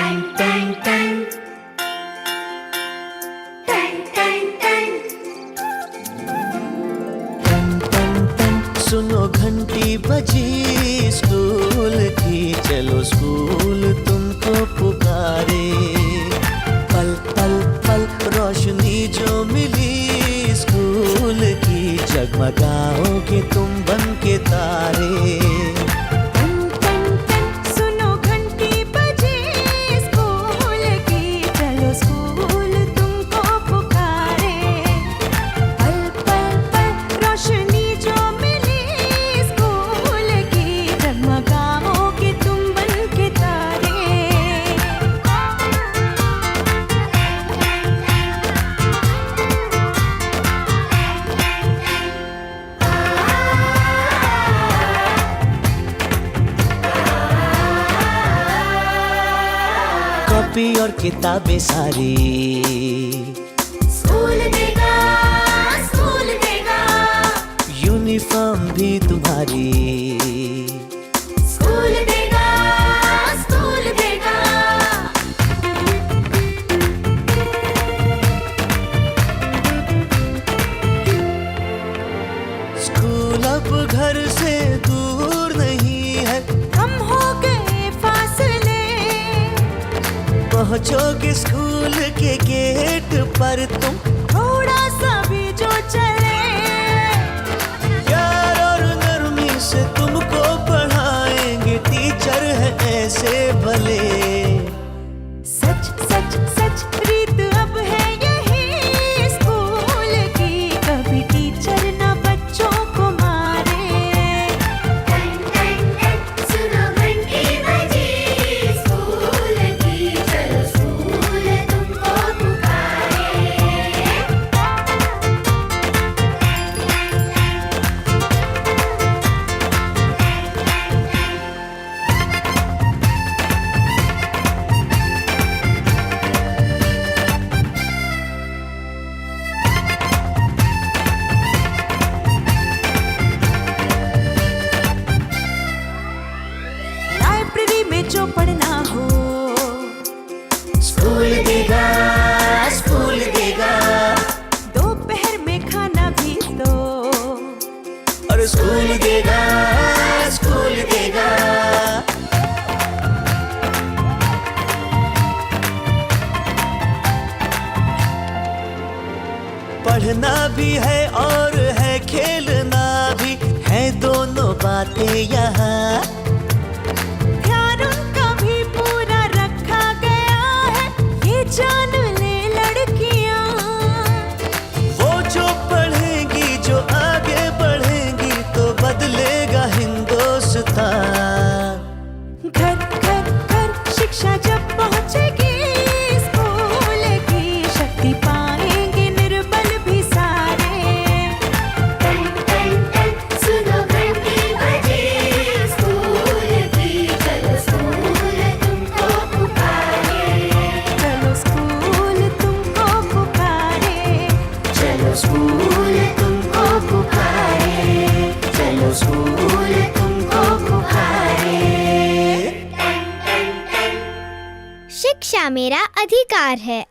Tang टैंग टैंग टैंग टैंग टैंग टन टन टन सुनो घंटी बजी स्कूल की, चलो स्कूल तुमको पुकारे। पल पल पल रोशनी जो मिली स्कूल की, जगमगाओगे तुम बन के तारे। कॉपी और किताबें सारी स्कूल देगा, स्कूल देगा। यूनिफॉर्म भी तुम्हारी स्कूल देगा, स्कूल देगा। स्कूल अब घर से दूर नहीं है, कम हो गए फासले। पहुंचोगे स्कूल के गेट पर तुम, थोड़ा सा भी जो चले। प्यार और नरमी से तुमको पढ़ाएंगे टीचर है ऐसे भले। सच सच सच रीत अब है यही स्कूल की, कभी टीचर ना बच्चों को मारे। टैंग टैंग टैंग सुनो घंटी बजी स्कूल की, चलो स्कूल तुमको पुकारे। लाइब्रेरी में जो पढ़ना हो स्कूल देगा, स्कूल देगा। दोपहर में खाना भी तो और स्कूल देगा, स्कूल देगा। पढ़ना भी है और है खेलना भी है, दोनों बातें यहाँ। ध्यान उनका भी पूरा रखा गया है, ये जान ले लड़कियां। वो जो पढ़ेंगी, जो आगे बढ़ेंगी, तो बदलेगा हिंदुस्तान। घर घर घर शिक्षा जब पहुंचेगी स्कूल की, शक्ति पाएंगे निर्बल भी सारे। टैंग टैंग टैंग सुनो घंटी बजी स्कूल की, चलो स्कूल तुमको पुकारे। चलो स्कूल तुमको पुकारे। चलो स्कूल तुमको पुकारे। चलो स्कूल तुमको पुकारे। शिक्षा मेरा अधिकार है।